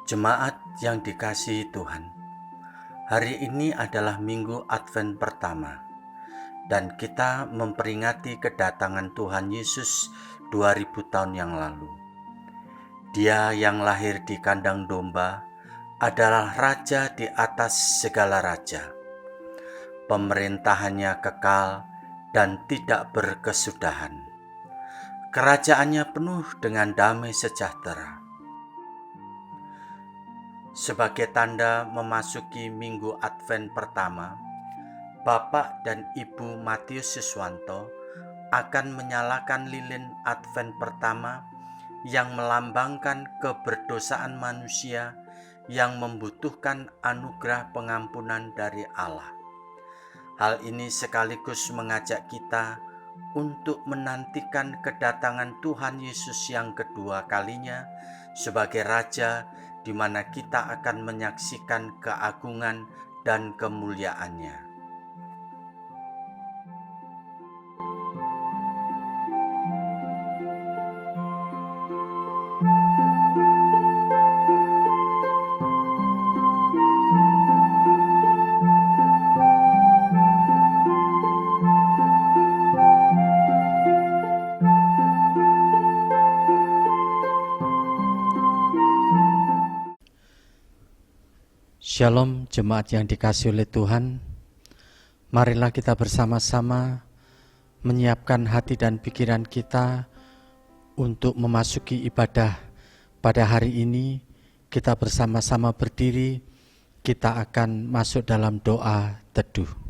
Jemaat yang dikasihi Tuhan, hari ini adalah Minggu Advent pertama dan kita memperingati kedatangan Tuhan Yesus 2000 tahun yang lalu. Dia yang lahir di kandang domba adalah raja di atas segala raja. Pemerintahannya kekal dan tidak berkesudahan. Kerajaannya penuh dengan damai sejahtera. Sebagai tanda memasuki Minggu Advent pertama, Bapak dan Ibu Matius Siswanto akan menyalakan lilin Advent pertama yang melambangkan keberdosaan manusia yang membutuhkan anugerah pengampunan dari Allah. Hal ini sekaligus mengajak kita untuk menantikan kedatangan Tuhan Yesus yang kedua kalinya sebagai Raja, di mana kita akan menyaksikan keagungan dan kemuliaannya. Shalom jemaat yang dikasihi oleh Tuhan. Marilah kita bersama-sama menyiapkan hati dan pikiran kita untuk memasuki ibadah pada hari ini. Kita bersama-sama berdiri, kita akan masuk dalam doa teduh.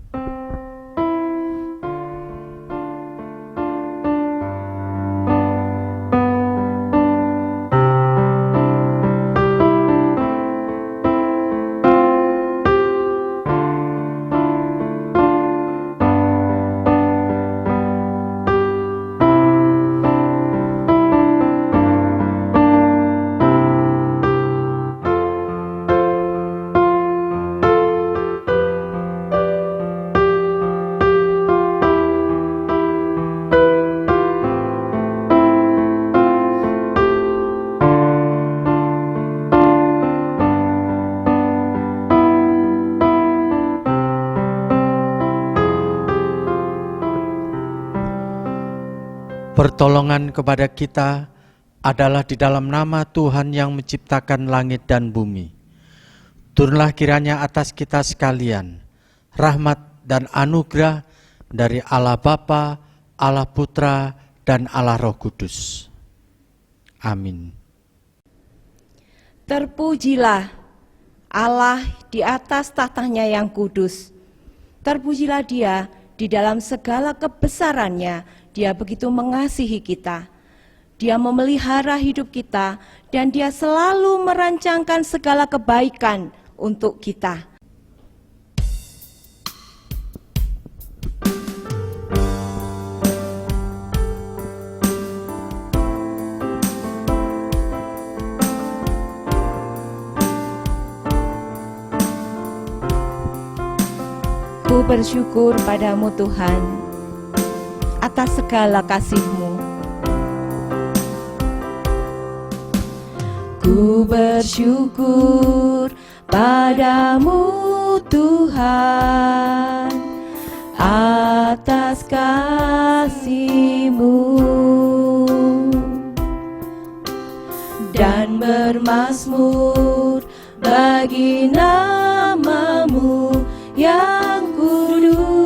Pertolongan kepada kita adalah di dalam nama Tuhan yang menciptakan langit dan bumi. Turunlah kiranya atas kita sekalian rahmat dan anugerah dari Allah Bapa, Allah Putra, dan Allah Roh Kudus. Amin. Terpujilah Allah di atas tahtanya yang kudus. Terpujilah Dia di dalam segala kebesarannya. Dia begitu mengasihi kita. Dia memelihara hidup kita dan Dia selalu merancangkan segala kebaikan untuk kita. Ku bersyukur padamu Tuhan atas segala kasih-Mu. Ku bersyukur padamu Tuhan atas kasih-Mu dan bermazmur bagi nama-Mu yang kudus.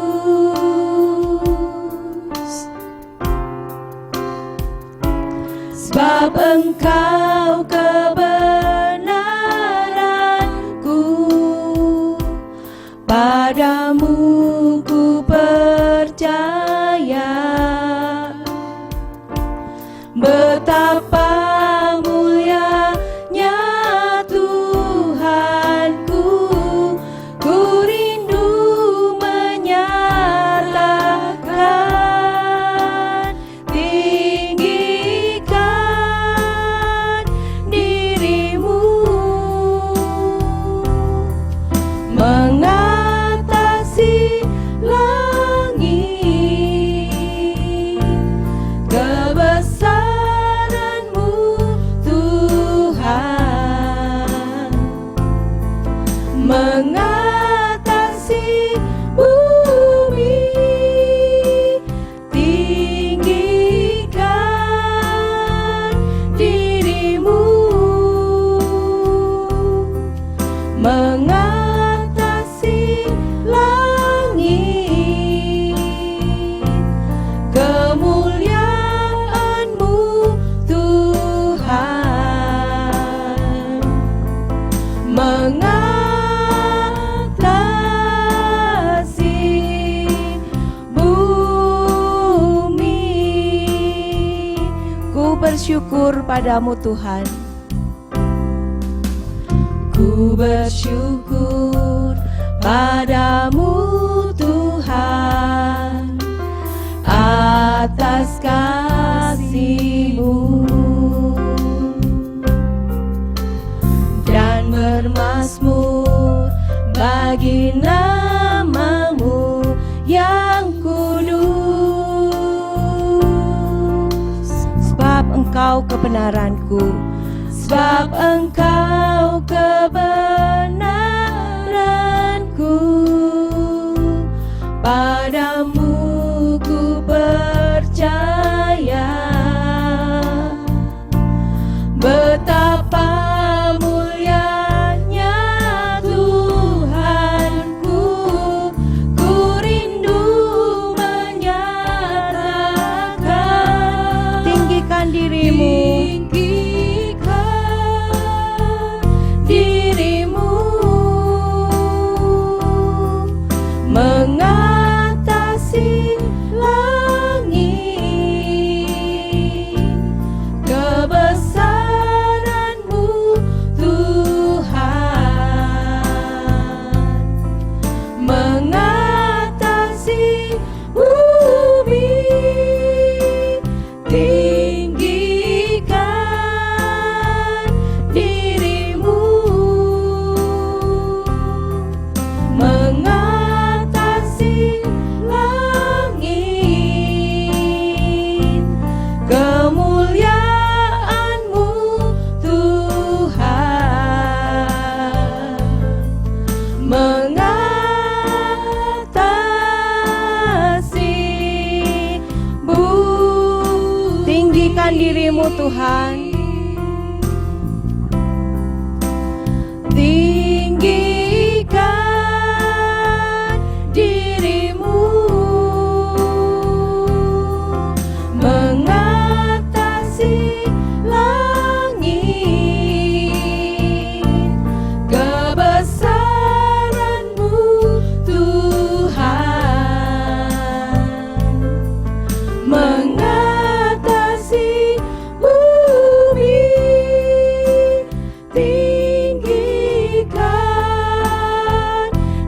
Sebab Engkau kebenaranku, padamu ku percaya. Betapa mulianya Tuhanku, ku rindu menyatakan tinggikan dirimu mengatas kepadamu Tuhan. Ku bersyukur padamu Tuhan atas kasih-Mu, dan bermazmur bagi nama-Mu yang kudus. Sebab Engkau kebenaranku, sebab Engkau kebenaranku, padamu ku percaya. Betapa mulianya Tuhanku, ku rindu menyatakan. Tinggikan dirimu, mengatasi langit, kebesaran-Mu Tuhan, mengatasi bumi. Tinggikan dirimu, mengatasi langit, kemuliaan-Mu Tuhan, mengatasi bumi. Tinggikan dirimu Tuhan, tinggikan dirimu, mengatasi langit, kebesaran-Mu Tuhan, mengatasi bumi. Tinggikan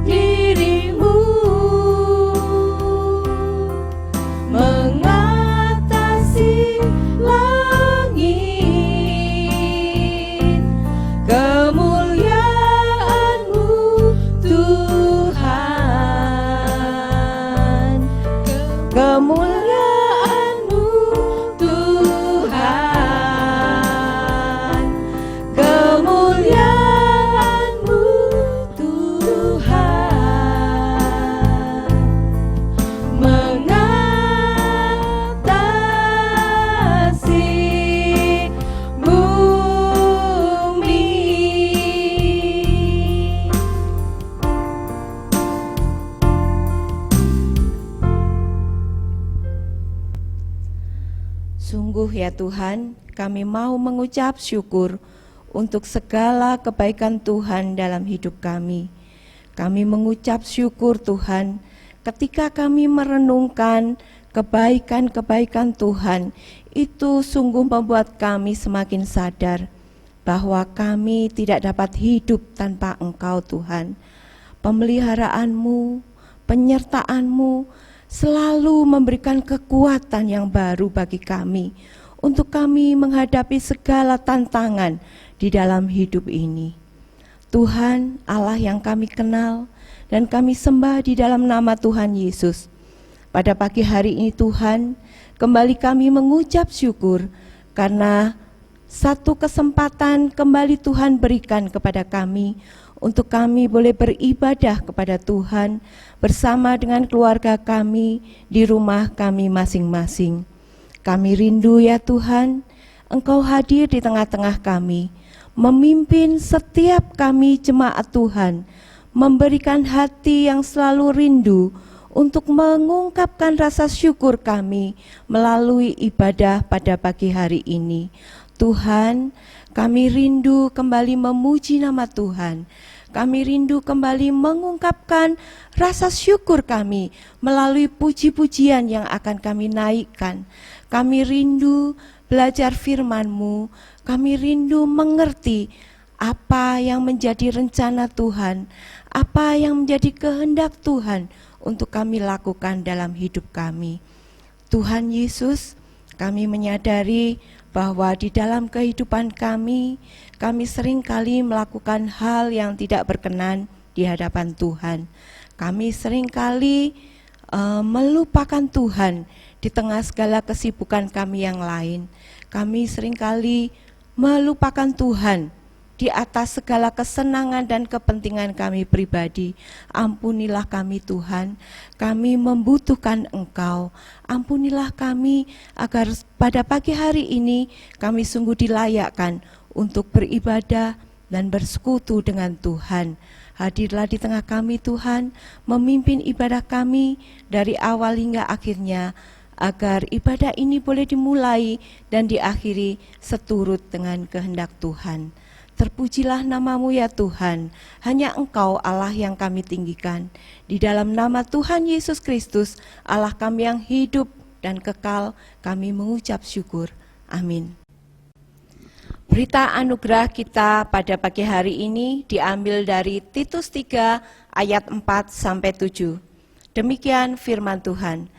dirimu, mengatasi langit, kemuliaan-Mu Tuhan, kemuliaan-Mu Tuhan, kemuliaan-Mu Tuhan, mengatasi bumi. Sungguh ya Tuhan, kami mau mengucap syukur untuk segala kebaikan Tuhan dalam hidup kami. Kami mengucap syukur Tuhan ketika kami merenungkan kebaikan-kebaikan Tuhan, itu sungguh membuat kami semakin sadar bahwa kami tidak dapat hidup tanpa Engkau Tuhan. Pemeliharaan-Mu, penyertaan-Mu selalu memberikan kekuatan yang baru bagi kami untuk kami menghadapi segala tantangan di dalam hidup ini. Tuhan Allah yang kami kenal dan kami sembah di dalam nama Tuhan Yesus. Pada pagi hari ini Tuhan, kembali kami mengucap syukur karena satu kesempatan kembali Tuhan berikan kepada kami untuk kami boleh beribadah kepada Tuhan bersama dengan keluarga kami di rumah kami masing-masing. Kami rindu ya Tuhan, Engkau hadir di tengah-tengah kami, memimpin setiap kami jemaat Tuhan, memberikan hati yang selalu rindu untuk mengungkapkan rasa syukur kami melalui ibadah pada pagi hari ini. Tuhan, kami rindu kembali memuji nama Tuhan. Kami rindu kembali mengungkapkan rasa syukur kami melalui puji-pujian yang akan kami naikkan. Kami rindu belajar firman-Mu, kami rindu mengerti apa yang menjadi rencana Tuhan, apa yang menjadi kehendak Tuhan untuk kami lakukan dalam hidup kami. Tuhan Yesus, kami menyadari bahwa di dalam kehidupan kami seringkali melakukan hal yang tidak berkenan di hadapan Tuhan. Kami seringkali melupakan Tuhan di tengah segala kesibukan kami yang lain. Kami seringkali melupakan Tuhan di atas segala kesenangan dan kepentingan kami pribadi. Ampunilah kami Tuhan, kami membutuhkan Engkau. Ampunilah kami agar pada pagi hari ini kami sungguh dilayakkan untuk beribadah dan bersekutu dengan Tuhan. Hadirlah di tengah kami Tuhan, memimpin ibadah kami dari awal hingga akhirnya, agar ibadah ini boleh dimulai dan diakhiri seturut dengan kehendak Tuhan. Terpujilah nama-Mu ya Tuhan, hanya Engkau Allah yang kami tinggikan. Di dalam nama Tuhan Yesus Kristus, Allah kami yang hidup dan kekal, kami mengucap syukur. Amin. Berita anugerah kita pada pagi hari ini diambil dari Titus 3 ayat 4-7. Demikian firman Tuhan.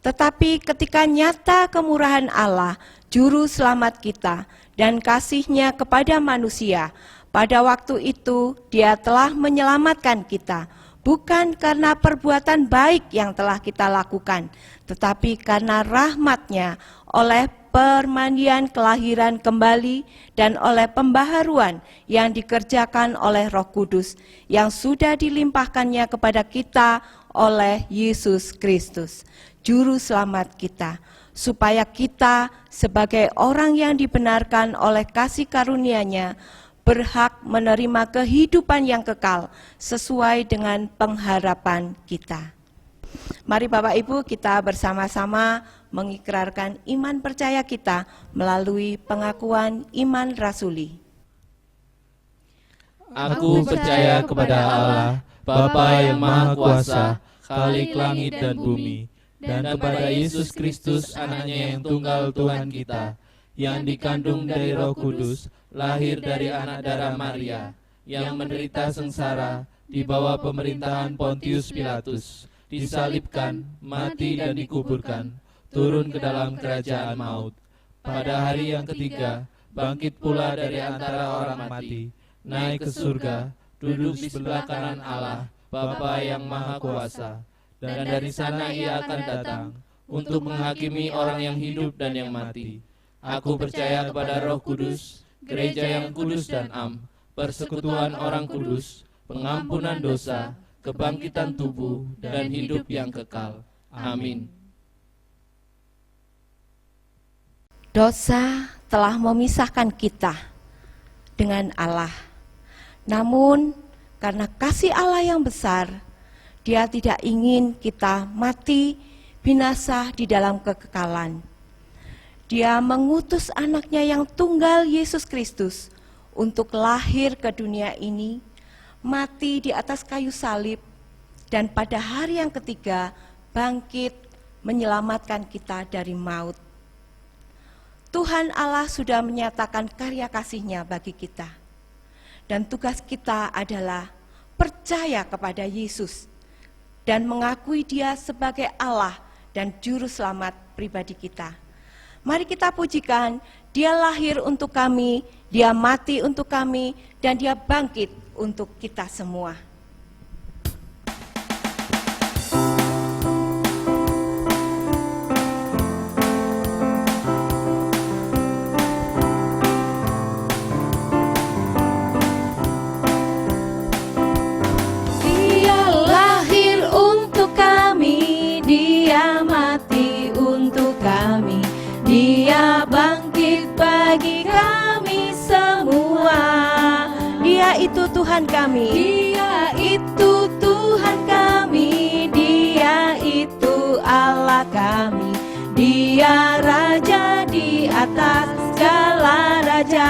Tetapi ketika nyata kemurahan Allah, juru selamat kita, dan kasih-Nya kepada manusia, pada waktu itu Dia telah menyelamatkan kita, bukan karena perbuatan baik yang telah kita lakukan, tetapi karena rahmat-Nya oleh permandian kelahiran kembali dan oleh pembaharuan yang dikerjakan oleh Roh Kudus yang sudah dilimpahkannya kepada kita oleh Yesus Kristus, Juru Selamat kita, supaya kita sebagai orang yang dibenarkan oleh kasih karunia-Nya berhak menerima kehidupan yang kekal sesuai dengan pengharapan kita. Mari Bapak Ibu kita bersama-sama mengikrarkan iman percaya kita melalui pengakuan iman rasuli. Aku percaya kepada Allah, Bapa yang Maha Kuasa, Khalik langit dan bumi, dan kepada Yesus Kristus, Anaknya yang tunggal Tuhan kita, yang dikandung dari Roh Kudus, lahir dari anak darah Maria, yang menderita sengsara di bawah pemerintahan Pontius Pilatus, disalibkan, mati dan dikuburkan, turun ke dalam kerajaan maut. Pada hari yang ketiga, bangkit pula dari antara orang mati, naik ke surga, duduk di sebelah kanan Allah, Bapa yang Maha Kuasa, dan dari sana Ia akan datang untuk menghakimi orang yang hidup dan yang mati. Aku percaya kepada Roh Kudus, gereja yang kudus dan am, persekutuan orang kudus, pengampunan dosa, kebangkitan tubuh, dan hidup yang kekal. Amin. Dosa telah memisahkan kita dengan Allah. Namun karena kasih Allah yang besar, Dia tidak ingin kita mati binasa di dalam kekekalan. Dia mengutus anaknya yang tunggal Yesus Kristus untuk lahir ke dunia ini, mati di atas kayu salib, dan pada hari yang ketiga bangkit menyelamatkan kita dari maut. Tuhan Allah sudah menyatakan karya kasih-Nya bagi kita. Dan tugas kita adalah percaya kepada Yesus dan mengakui Dia sebagai Allah dan Juru Selamat pribadi kita. Mari kita pujikan, Dia lahir untuk kami, Dia mati untuk kami, dan Dia bangkit untuk kita semua. Itu Tuhan kami, Dia itu Tuhan kami, Dia itu Allah kami, Dia Raja di atas segala raja.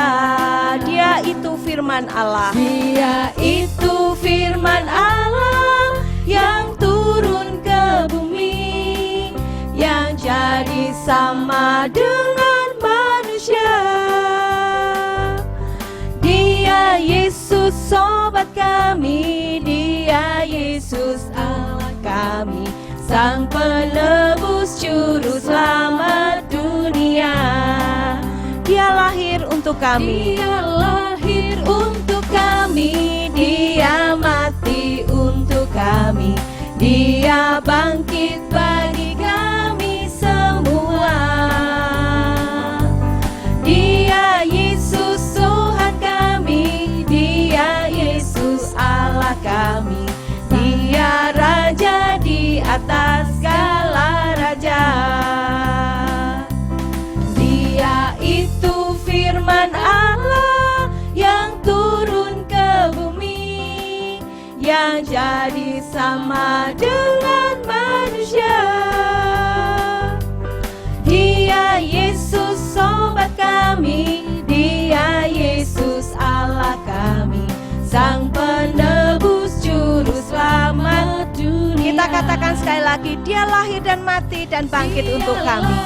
Dia itu firman Allah, Dia itu firman Allah yang turun ke bumi, yang jadi sama dengan manusia. Yesus sobat kami, Dia Yesus Allah kami, Sang penebus juru selamat dunia. Dia lahir untuk kami, Dia lahir untuk kami, Dia mati untuk kami, Dia bangkit bagi kami semua. Dia Yesus Tuhan kami, Dia Yesus Allah kami, Dia Raja di atas segala raja. Dia itu firman Allah yang turun ke bumi, yang jadi sama dengan manusia. Dia Yesus sobat kami, Dia Yesus Allah kami, Sang penebus juru selamat dunia. Kita katakan sekali lagi, Dia lahir dan mati dan bangkit untuk kami.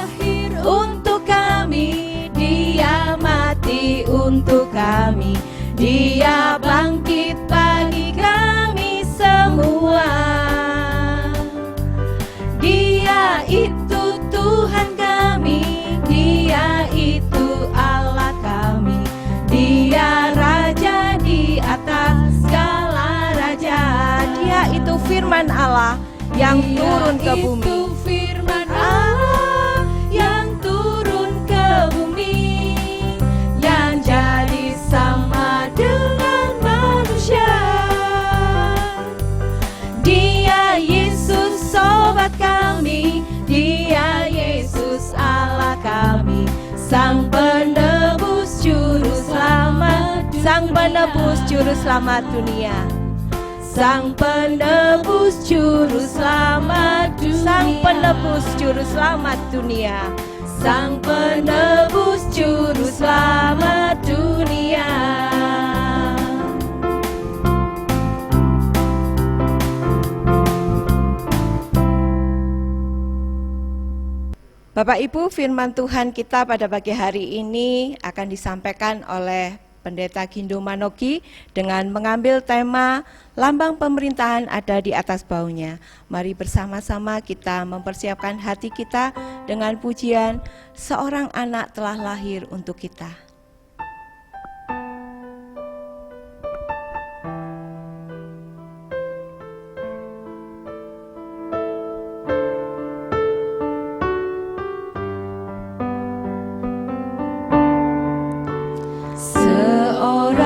Untuk kami, Dia mati untuk kami, Dia bangkit bagi kami semua. Dia itu Tuhan kami, Dia itu Allah kami, Dia Raja di atas segala raja. Dia itu firman Allah yang turun ke bumi, firman Allah yang turun ke bumi, yang jadi sama dengan manusia. Dia Yesus sobat kami, Dia Yesus Allah kami, Sang penebus juru selamat, Sang penebus juru selamat dunia, Sang penebus juru selamat, Sang penebus juru selamat dunia, Sang penebus juru selamat dunia. Bapak Ibu, firman Tuhan kita pada pagi hari ini akan disampaikan oleh Pendeta Gindo Manogi dengan mengambil tema lambang pemerintahan ada di atas baunya. Mari bersama-sama kita mempersiapkan hati kita dengan pujian Seorang Anak Telah Lahir Untuk Kita. Seorang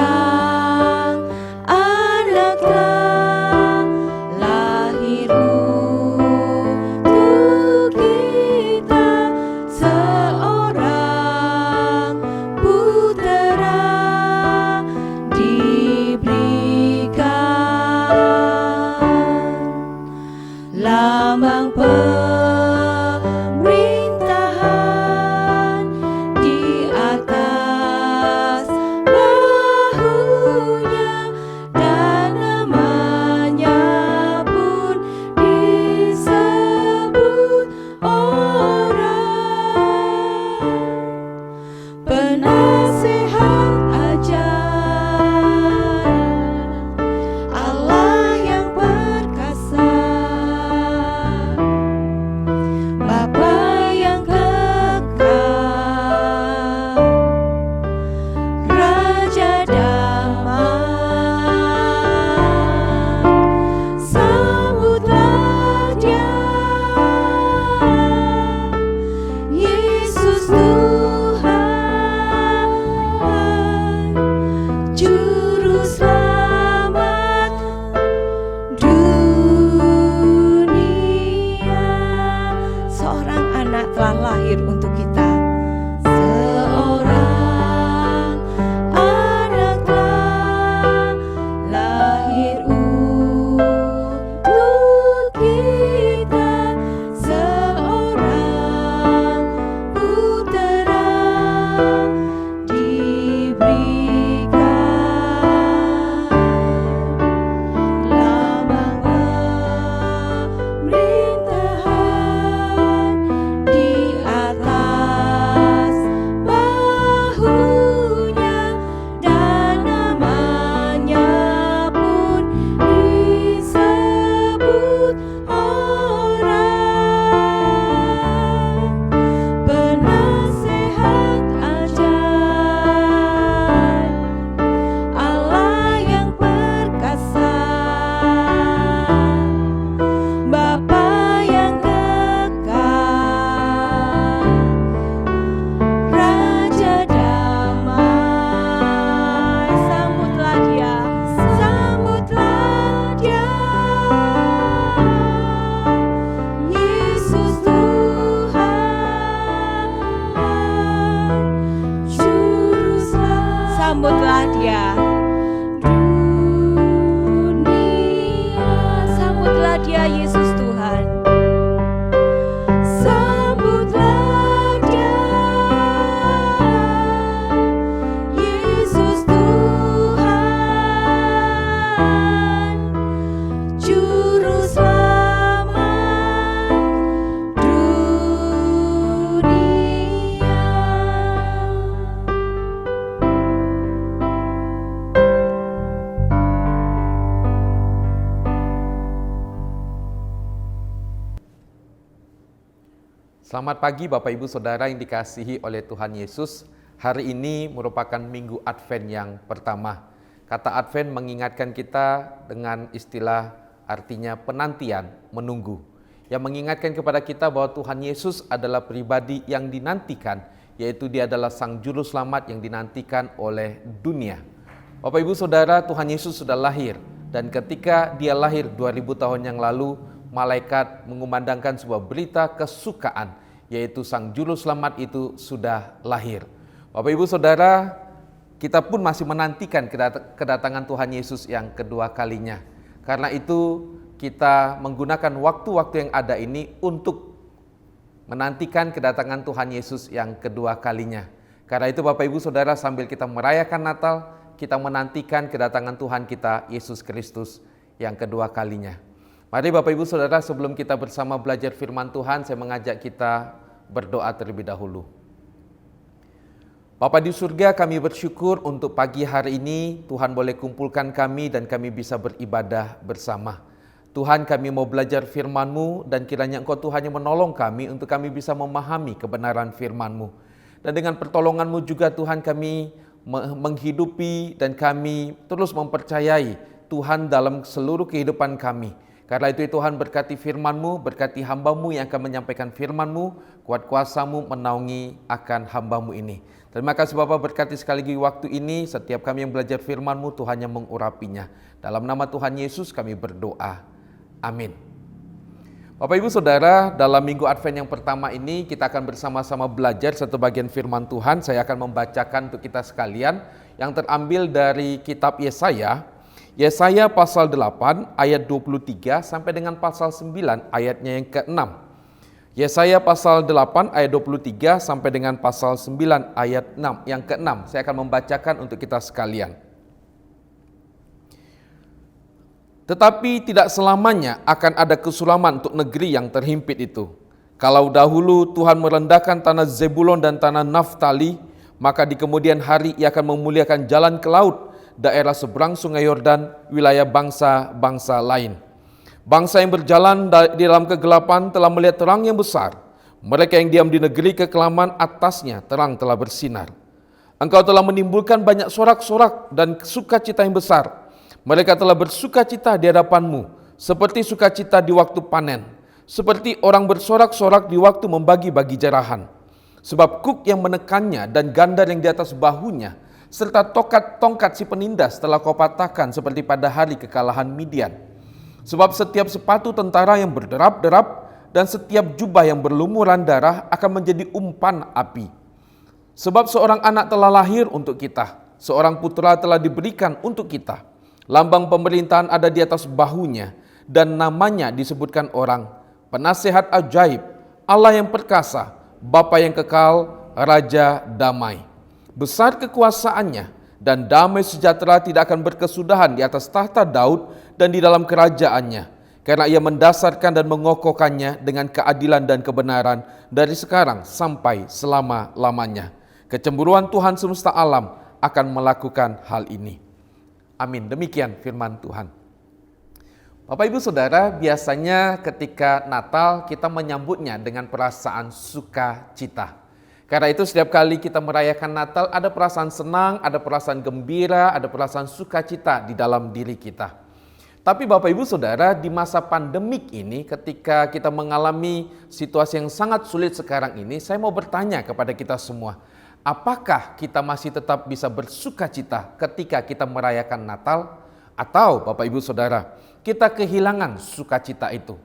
sambutlah Dia. Dunia, sambutlah Dia, Yesus Tuhan. Sambutlah Dia, Yesus Tuhan, Juru Selamat dunia. Selamat pagi Bapak Ibu Saudara yang dikasihi oleh Tuhan Yesus. Hari ini merupakan minggu Advent yang pertama. Kata Advent mengingatkan kita dengan istilah artinya penantian, menunggu. Yang mengingatkan kepada kita bahwa Tuhan Yesus adalah pribadi yang dinantikan, yaitu Dia adalah Sang Juru Selamat yang dinantikan oleh dunia. Bapak Ibu Saudara, Tuhan Yesus sudah lahir, dan ketika Dia lahir 2000 tahun yang lalu, malaikat mengumandangkan sebuah berita kesukaan, yaitu Sang Juru Selamat itu sudah lahir. Bapak Ibu Saudara, kita pun masih menantikan kedatangan Tuhan Yesus yang kedua kalinya. Karena itu kita menggunakan waktu-waktu yang ada ini untuk menantikan kedatangan Tuhan Yesus yang kedua kalinya. Karena itu Bapak Ibu Saudara, sambil kita merayakan Natal, kita menantikan kedatangan Tuhan kita Yesus Kristus yang kedua kalinya. Mari Bapak Ibu Saudara, sebelum kita bersama belajar firman Tuhan, saya mengajak kita berdoa terlebih dahulu. Bapa di surga, kami bersyukur untuk pagi hari ini Tuhan boleh kumpulkan kami dan kami bisa beribadah bersama. Tuhan, kami mau belajar firman-Mu dan kiranya Engkau Tuhan yang menolong kami untuk kami bisa memahami kebenaran firman-Mu. Dan dengan pertolongan-Mu juga Tuhan, kami menghidupi dan kami terus mempercayai Tuhan dalam seluruh kehidupan kami. Karena itu Tuhan, berkati firman-Mu, berkati hamba-Mu yang akan menyampaikan firman-Mu, kuat kuasa-Mu menaungi akan hamba-Mu ini. Terima kasih Bapa, berkati sekali lagi waktu ini, setiap kami yang belajar firman-Mu, Tuhan yang mengurapinya. Dalam nama Tuhan Yesus kami berdoa. Amin. Bapak Ibu Saudara, dalam minggu Advent yang pertama ini kita akan bersama-sama belajar satu bagian firman Tuhan. Saya akan membacakan untuk kita sekalian yang terambil dari kitab Yesaya. Yesaya pasal 8 ayat 23 sampai dengan pasal 9 ayatnya yang ke-6. Yesaya pasal 8 ayat 23 sampai dengan pasal 9 ayat 6 yang ke-6. Saya akan membacakan untuk kita sekalian. Tetapi tidak selamanya akan ada kesulaman untuk negeri yang terhimpit itu. Kalau dahulu Tuhan merendahkan tanah Zebulon dan tanah Naftali, maka di kemudian hari Ia akan memuliakan jalan ke laut, daerah seberang sungai Yordan, wilayah bangsa-bangsa lain. Bangsa yang berjalan di dalam kegelapan telah melihat terang yang besar. Mereka yang diam di negeri kekelaman, atasnya terang telah bersinar. Engkau telah menimbulkan banyak sorak-sorak dan sukacita yang besar. Mereka telah bersukacita di hadapan-Mu, seperti sukacita di waktu panen, seperti orang bersorak-sorak di waktu membagi-bagi jarahan. Sebab kuk yang menekannya dan gandar yang di atas bahunya, serta tongkat si penindas telah Kau patahkan seperti pada hari kekalahan Midian. Sebab setiap sepatu tentara yang berderap-derap dan setiap jubah yang berlumuran darah akan menjadi umpan api. Sebab seorang anak telah lahir untuk kita, seorang putra telah diberikan untuk kita. Lambang pemerintahan ada di atas bahunya, dan namanya disebutkan orang, Penasehat Ajaib, Allah yang perkasa, Bapa yang kekal, Raja damai. Besar kekuasaannya dan damai sejahtera tidak akan berkesudahan di atas tahta Daud dan di dalam kerajaannya, karena Ia mendasarkan dan mengokohkannya dengan keadilan dan kebenaran dari sekarang sampai selama-lamanya. Kecemburuan Tuhan semesta alam akan melakukan hal ini. Amin. Demikian firman Tuhan. Bapak Ibu Saudara, biasanya ketika Natal kita menyambutnya dengan perasaan sukacita. Karena itu setiap kali kita merayakan Natal ada perasaan senang, ada perasaan gembira, ada perasaan sukacita di dalam diri kita. Tapi Bapak Ibu Saudara, di masa pandemik ini ketika kita mengalami situasi yang sangat sulit sekarang ini, saya mau bertanya kepada kita semua, apakah kita masih tetap bisa bersukacita ketika kita merayakan Natal? Atau Bapak Ibu Saudara, kita kehilangan sukacita itu?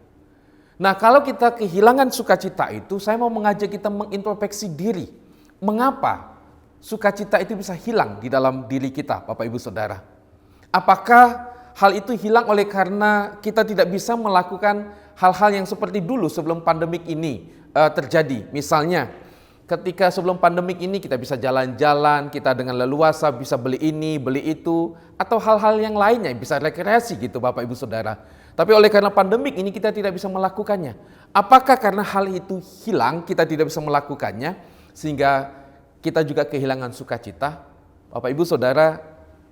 Nah, kalau kita kehilangan sukacita itu, saya mau mengajak kita mengintrospeksi diri. Mengapa sukacita itu bisa hilang di dalam diri kita, Bapak Ibu Saudara? Apakah hal itu hilang oleh karena kita tidak bisa melakukan hal-hal yang seperti dulu sebelum pandemik ini terjadi? Misalnya, ketika sebelum pandemik ini kita bisa jalan-jalan, kita dengan leluasa bisa beli ini, beli itu, atau hal-hal yang lainnya, bisa rekreasi gitu Bapak Ibu Saudara. Tapi oleh karena pandemik ini kita tidak bisa melakukannya. Apakah karena hal itu hilang, kita tidak bisa melakukannya, sehingga kita juga kehilangan sukacita? Bapak Ibu Saudara,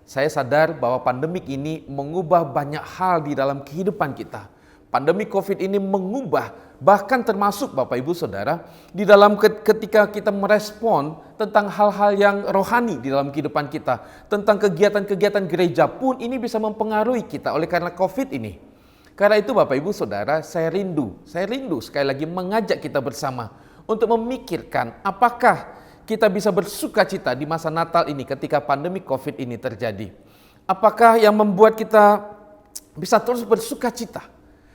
saya sadar bahwa pandemik ini mengubah banyak hal di dalam kehidupan kita. Pandemi COVID ini mengubah, bahkan termasuk Bapak Ibu Saudara, di dalam ketika kita merespon tentang hal-hal yang rohani di dalam kehidupan kita, tentang kegiatan-kegiatan gereja pun ini bisa mempengaruhi kita oleh karena COVID ini. Karena itu Bapak Ibu Saudara, saya rindu sekali lagi mengajak kita bersama untuk memikirkan apakah kita bisa bersukacita di masa Natal ini ketika pandemi COVID ini terjadi. Apakah yang membuat kita bisa terus bersukacita?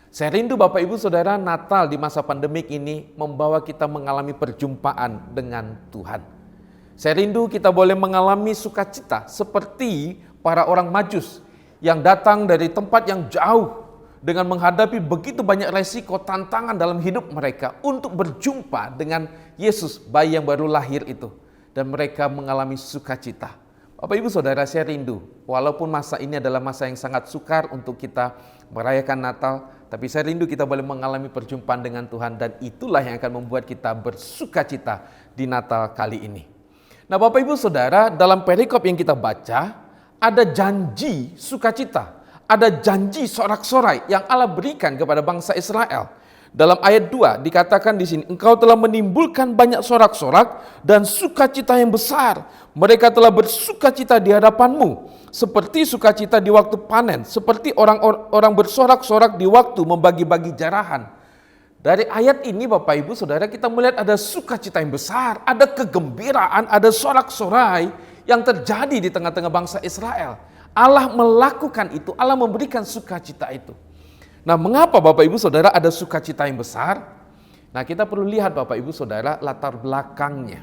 Saya rindu Bapak Ibu Saudara, Natal di masa pandemik ini membawa kita mengalami perjumpaan dengan Tuhan. Saya rindu kita boleh mengalami sukacita seperti para orang Majus yang datang dari tempat yang jauh dengan menghadapi begitu banyak resiko, tantangan dalam hidup mereka untuk berjumpa dengan Yesus, bayi yang baru lahir itu. Dan mereka mengalami sukacita. Bapak Ibu Saudara, saya rindu, walaupun masa ini adalah masa yang sangat sukar untuk kita merayakan Natal, tapi saya rindu kita boleh mengalami perjumpaan dengan Tuhan, dan itulah yang akan membuat kita bersukacita di Natal kali ini. Nah Bapak Ibu Saudara, dalam perikop yang kita baca, ada janji sukacita. Ada janji sorak-sorai yang Allah berikan kepada bangsa Israel. Dalam ayat 2 dikatakan di sini, engkau telah menimbulkan banyak sorak-sorak dan sukacita yang besar. Mereka telah bersukacita di hadapanmu, seperti sukacita di waktu panen, seperti orang bersorak-sorak di waktu membagi-bagi jarahan. Dari ayat ini Bapak Ibu Saudara, kita melihat ada sukacita yang besar, ada kegembiraan, ada sorak-sorai yang terjadi di tengah-tengah bangsa Israel. Allah melakukan itu, Allah memberikan sukacita itu. Nah, mengapa Bapak Ibu Saudara ada sukacita yang besar? Nah, kita perlu lihat Bapak Ibu Saudara latar belakangnya.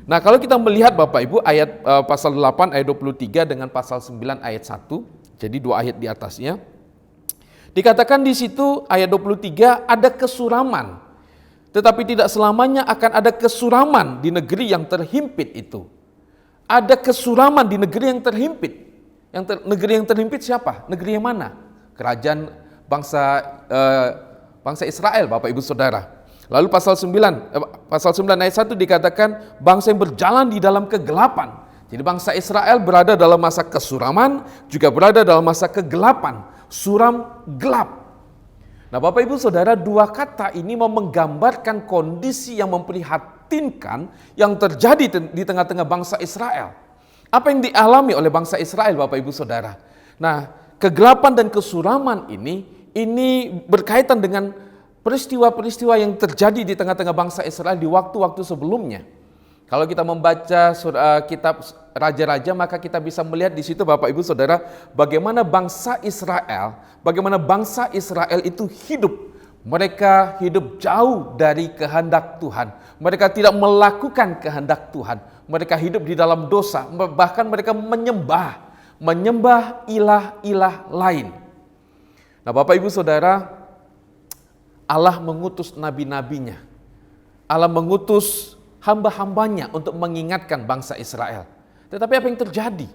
Nah, kalau kita melihat Bapak Ibu ayat pasal 8 ayat 23 dengan pasal 9 ayat 1, jadi 2 ayat di atasnya. Dikatakan di situ ayat 23 ada kesuraman. Tetapi tidak selamanya akan ada kesuraman di negeri yang terhimpit itu. Ada kesuraman di negeri yang terhimpit. Negeri yang terhimpit siapa? Negeri yang mana? Kerajaan bangsa Israel, Bapak Ibu Saudara. Lalu pasal 9 ayat 1 dikatakan bangsa yang berjalan di dalam kegelapan. Jadi bangsa Israel berada dalam masa kesuraman, juga berada dalam masa kegelapan, suram gelap. Nah Bapak Ibu Saudara, dua kata ini mau menggambarkan kondisi yang memprihatinkan yang terjadi di tengah-tengah bangsa Israel. Apa yang dialami oleh bangsa Israel Bapak Ibu Saudara? Nah, kegelapan dan kesuraman ini berkaitan dengan peristiwa-peristiwa yang terjadi di tengah-tengah bangsa Israel di waktu-waktu sebelumnya. Kalau kita membaca kitab Raja-Raja, maka kita bisa melihat di situ Bapak Ibu Saudara bagaimana bangsa Israel itu hidup. Mereka hidup jauh dari kehendak Tuhan. Mereka tidak melakukan kehendak Tuhan. Mereka hidup di dalam dosa, bahkan mereka menyembah ilah-ilah lain. Nah Bapak Ibu Saudara, Allah mengutus nabi-nabinya. Allah mengutus hamba-hambanya untuk mengingatkan bangsa Israel. Tetapi apa yang terjadi?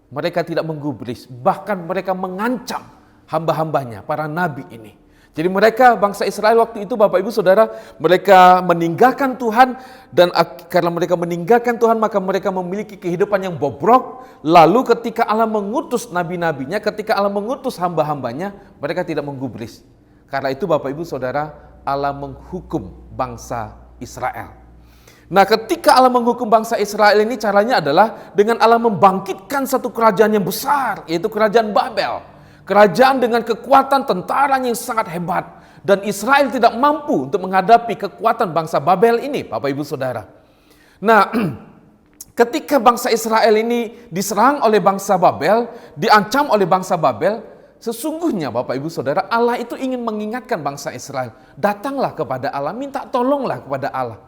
Mereka tidak menggubris, bahkan mereka mengancam hamba-hambanya, para nabi ini. Jadi mereka, bangsa Israel waktu itu Bapak Ibu Saudara, mereka meninggalkan Tuhan, dan karena mereka meninggalkan Tuhan maka mereka memiliki kehidupan yang bobrok. Lalu ketika Allah mengutus nabi-nabinya, ketika Allah mengutus hamba-hambanya, mereka tidak menggubris. Karena itu Bapak Ibu Saudara, Allah menghukum bangsa Israel. Nah ketika Allah menghukum bangsa Israel ini, caranya adalah dengan Allah membangkitkan satu kerajaan yang besar, yaitu kerajaan Babel. Kerajaan dengan kekuatan tentaranya yang sangat hebat. Dan Israel tidak mampu untuk menghadapi kekuatan bangsa Babel ini, Bapak Ibu Saudara. Nah, ketika bangsa Israel ini diserang oleh bangsa Babel, diancam oleh bangsa Babel, sesungguhnya Bapak Ibu Saudara, Allah itu ingin mengingatkan bangsa Israel. Datanglah kepada Allah, minta tolonglah kepada Allah.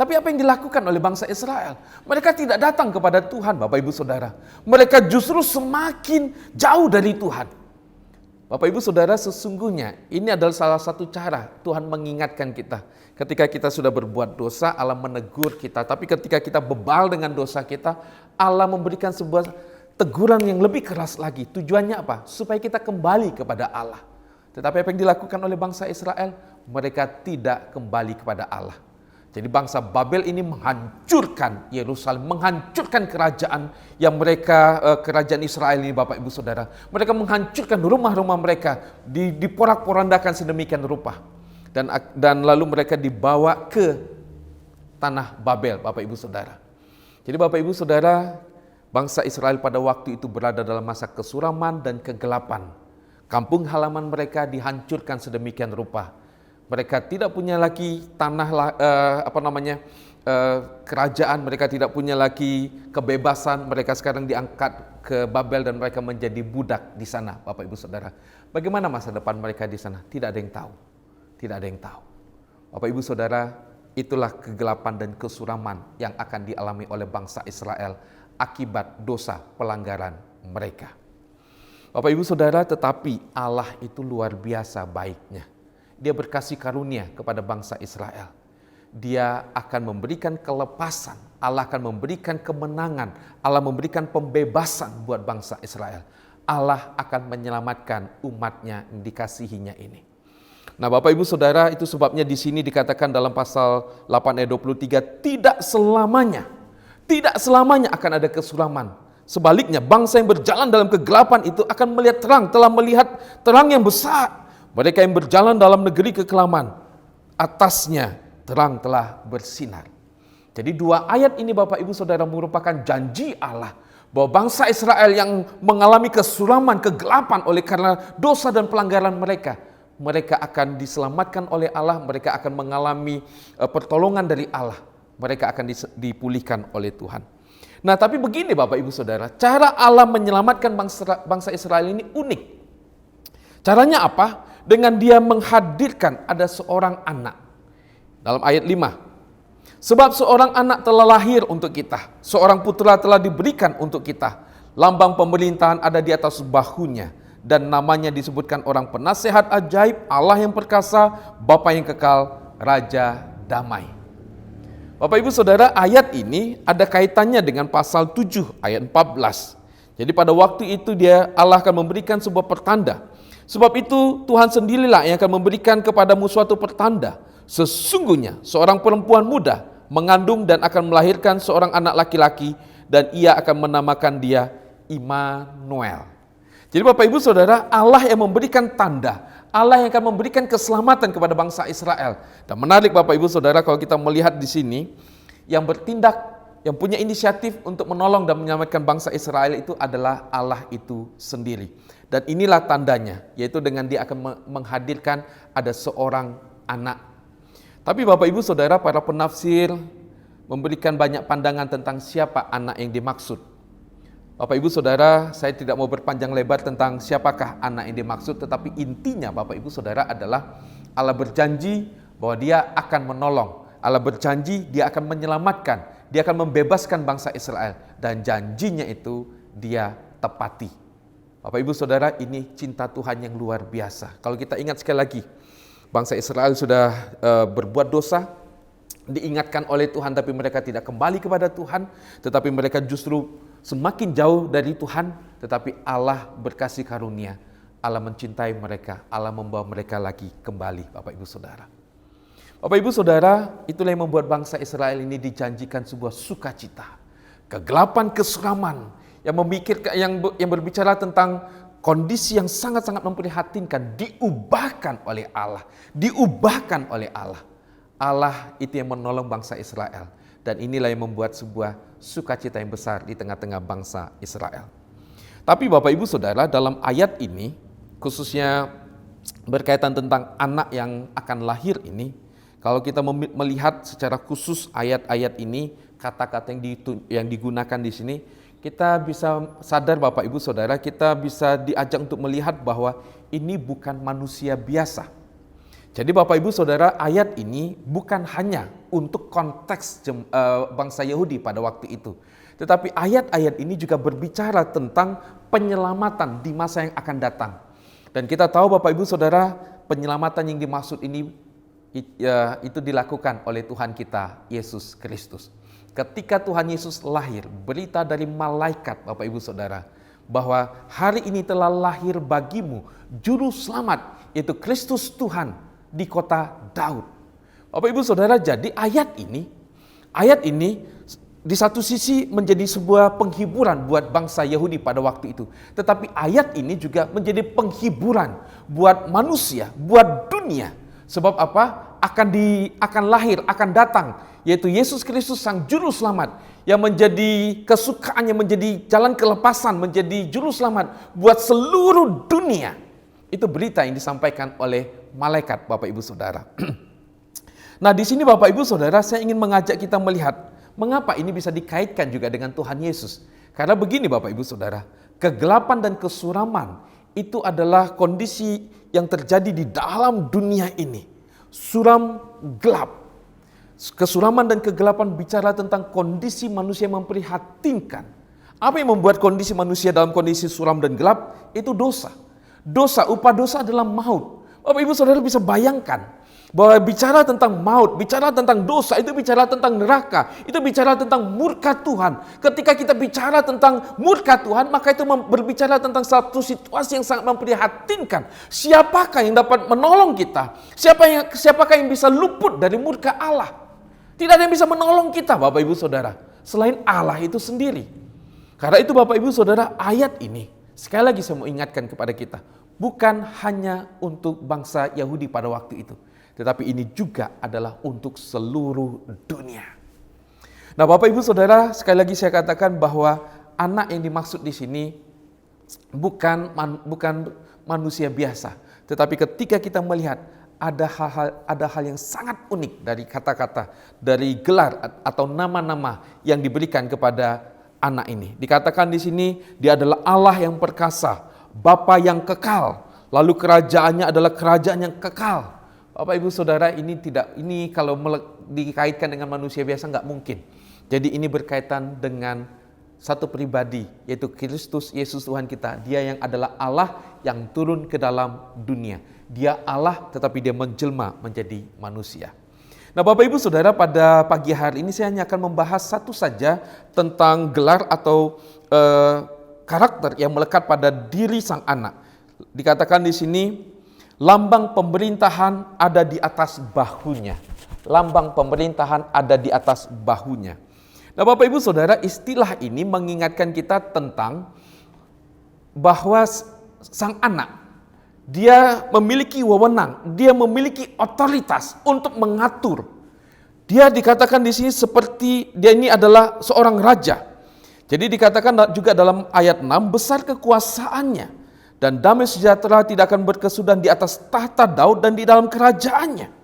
Tapi apa yang dilakukan oleh bangsa Israel? Mereka tidak datang kepada Tuhan, Bapak Ibu Saudara. Mereka justru semakin jauh dari Tuhan. Bapak Ibu Saudara, sesungguhnya ini adalah salah satu cara Tuhan mengingatkan kita. Ketika kita sudah berbuat dosa, Allah menegur kita. Tapi ketika kita bebal dengan dosa kita, Allah memberikan sebuah teguran yang lebih keras lagi. Tujuannya apa? Supaya kita kembali kepada Allah. Tetapi apa yang dilakukan oleh bangsa Israel? Mereka tidak kembali kepada Allah. Jadi bangsa Babel ini menghancurkan Yerusalem, menghancurkan kerajaan yang kerajaan Israel ini, Bapak Ibu Saudara. Mereka menghancurkan rumah-rumah mereka, diporak-porandakan sedemikian rupa. Dan lalu mereka dibawa ke tanah Babel, Bapak Ibu Saudara. Jadi Bapak Ibu Saudara, bangsa Israel pada waktu itu berada dalam masa kesuraman dan kegelapan. Kampung halaman mereka dihancurkan sedemikian rupa. Mereka tidak punya lagi tanah, kerajaan, mereka tidak punya lagi kebebasan, mereka sekarang diangkat ke Babel dan mereka menjadi budak di sana, Bapak Ibu Saudara. Bagaimana masa depan mereka di sana? Tidak ada yang tahu. Tidak ada yang tahu. Bapak Ibu Saudara, itulah kegelapan dan kesuraman yang akan dialami oleh bangsa Israel akibat dosa pelanggaran mereka. Bapak Ibu Saudara, tetapi Allah itu luar biasa baiknya. Dia berkasih karunia kepada bangsa Israel. Dia akan memberikan kelepasan, Allah akan memberikan kemenangan, Allah memberikan pembebasan buat bangsa Israel. Allah akan menyelamatkan umatnya yang dikasihinya ini. Nah Bapak Ibu Saudara, itu sebabnya di sini dikatakan dalam pasal 8 ayat 23, tidak selamanya akan ada kesulaman. Sebaliknya bangsa yang berjalan dalam kegelapan itu akan melihat terang, telah melihat terang yang besar. Mereka yang berjalan dalam negeri kekelaman, atasnya terang telah bersinar. Jadi dua ayat ini Bapak Ibu Saudara merupakan janji Allah bahwa bangsa Israel yang mengalami kesuraman, kegelapan oleh karena dosa dan pelanggaran mereka akan diselamatkan oleh Allah, mereka akan mengalami pertolongan dari Allah, mereka akan dipulihkan oleh Tuhan. Nah tapi begini Bapak Ibu Saudara, cara Allah menyelamatkan bangsa Israel ini unik. Caranya apa? Dengan dia menghadirkan ada seorang anak. Dalam ayat 5. Sebab seorang anak telah lahir untuk kita. Seorang putra telah diberikan untuk kita. Lambang pemerintahan ada di atas bahunya. Dan namanya disebutkan orang penasehat ajaib, Allah yang perkasa, Bapa yang kekal, Raja damai. Bapak Ibu Saudara, ayat ini ada kaitannya dengan pasal 7 ayat 14. Jadi pada waktu itu Allah akan memberikan sebuah pertanda. Sebab itu Tuhan sendirilah yang akan memberikan kepadamu suatu pertanda. Sesungguhnya seorang perempuan muda mengandung dan akan melahirkan seorang anak laki-laki dan ia akan menamakan dia Immanuel. Jadi Bapak Ibu Saudara, Allah yang memberikan tanda, Allah yang akan memberikan keselamatan kepada bangsa Israel. Dan menarik Bapak Ibu Saudara kalau kita melihat di sini, yang bertindak, yang punya inisiatif untuk menolong dan menyelamatkan bangsa Israel itu adalah Allah itu sendiri. Dan inilah tandanya, yaitu dengan dia akan menghadirkan ada seorang anak. Tapi Bapak Ibu Saudara, para penafsir memberikan banyak pandangan tentang siapa anak yang dimaksud. Bapak Ibu Saudara, saya tidak mau berpanjang lebar tentang siapakah anak yang dimaksud, tetapi intinya Bapak Ibu Saudara adalah Allah berjanji bahwa dia akan menolong. Allah berjanji dia akan menyelamatkan, dia akan membebaskan bangsa Israel. Dan janjinya itu dia tepati. Bapak Ibu Saudara, ini cinta Tuhan yang luar biasa. Kalau kita ingat sekali lagi, bangsa Israel sudah berbuat dosa, diingatkan oleh Tuhan tapi mereka tidak kembali kepada Tuhan, tetapi mereka justru semakin jauh dari Tuhan, tetapi Allah berkasih karunia, Allah mencintai mereka, Allah membawa mereka lagi kembali, Bapak Ibu Saudara. Bapak Ibu Saudara, itulah yang membuat bangsa Israel ini dijanjikan sebuah sukacita, kegelapan, kesuraman, yang berbicara tentang kondisi yang sangat-sangat memprihatinkan, diubahkan oleh Allah. Allah itu yang menolong bangsa Israel. Dan inilah yang membuat sebuah sukacita yang besar di tengah-tengah bangsa Israel. Tapi Bapak Ibu Saudara, dalam ayat ini, khususnya berkaitan tentang anak yang akan lahir ini, kalau kita melihat secara khusus ayat-ayat ini, kata-kata yang digunakan di sini, kita bisa sadar Bapak Ibu Saudara, kita bisa diajak untuk melihat bahwa ini bukan manusia biasa. Jadi Bapak Ibu Saudara, ayat ini bukan hanya untuk konteks bangsa Yahudi pada waktu itu. Tetapi ayat-ayat ini juga berbicara tentang penyelamatan di masa yang akan datang. Dan kita tahu Bapak Ibu Saudara, penyelamatan yang dimaksud ini itu dilakukan oleh Tuhan kita, Yesus Kristus. Ketika Tuhan Yesus lahir, berita dari malaikat Bapak Ibu Saudara, bahwa hari ini telah lahir bagimu Juru Selamat, yaitu Kristus Tuhan di kota Daud. Bapak Ibu Saudara, jadi ayat ini di satu sisi menjadi sebuah penghiburan buat bangsa Yahudi pada waktu itu. Tetapi ayat ini juga menjadi penghiburan buat manusia, buat dunia. Sebab apa? Akan lahir, akan datang, yaitu Yesus Kristus Sang Juru Selamat, yang menjadi kesukaannya, menjadi jalan kelepasan, menjadi Juru Selamat buat seluruh dunia. Itu berita yang disampaikan oleh malaikat Bapak Ibu Saudara. Nah, di sini Bapak Ibu Saudara, saya ingin mengajak kita melihat mengapa ini bisa dikaitkan juga dengan Tuhan Yesus. Karena begini Bapak Ibu Saudara, kegelapan dan kesuraman itu adalah kondisi yang terjadi di dalam dunia ini. Suram, gelap. Kesuraman dan kegelapan bicara tentang kondisi manusia yang memprihatinkan. Apa yang membuat kondisi manusia dalam kondisi suram dan gelap? Itu dosa. Dosa, upah dosa adalah maut. Bapak Ibu Saudara bisa bayangkan bahwa bicara tentang maut, bicara tentang dosa, itu bicara tentang neraka, itu bicara tentang murka Tuhan. Ketika kita bicara tentang murka Tuhan, maka itu berbicara tentang satu situasi yang sangat memprihatinkan. Siapakah yang dapat menolong kita? Siapakah yang bisa luput dari murka Allah? Tidak ada yang bisa menolong kita Bapak Ibu Saudara, selain Allah itu sendiri. Karena itu Bapak Ibu Saudara, ayat ini sekali lagi saya mau ingatkan kepada kita, bukan hanya untuk bangsa Yahudi pada waktu itu, tetapi ini juga adalah untuk seluruh dunia. Nah Bapak Ibu Saudara, sekali lagi saya katakan bahwa anak yang dimaksud di sini bukan manusia biasa. Tetapi ketika kita melihat ada hal yang sangat unik dari kata-kata, dari gelar atau nama-nama yang diberikan kepada anak ini. Dikatakan di sini dia adalah Allah yang perkasa, Bapa yang kekal, lalu kerajaannya adalah kerajaan yang kekal. Bapak Ibu Saudara, ini kalau dikaitkan dengan manusia biasa nggak mungkin. Jadi ini berkaitan dengan satu pribadi, yaitu Kristus Yesus Tuhan kita. Dia yang adalah Allah yang turun ke dalam dunia. Dia Allah tetapi dia menjelma menjadi manusia. Nah Bapak Ibu Saudara, pada pagi hari ini saya hanya akan membahas satu saja tentang gelar atau karakter yang melekat pada diri sang anak. Dikatakan di sini, lambang pemerintahan ada di atas bahunya. Lambang pemerintahan ada di atas bahunya. Nah Bapak Ibu Saudara, istilah ini mengingatkan kita tentang bahwa sang anak, dia memiliki wewenang, dia memiliki otoritas untuk mengatur. Dia dikatakan di sini seperti dia ini adalah seorang raja. Jadi dikatakan juga dalam ayat 6, besar kekuasaannya dan damai sejahtera tidak akan berkesudahan di atas tahta Daud dan di dalam kerajaannya.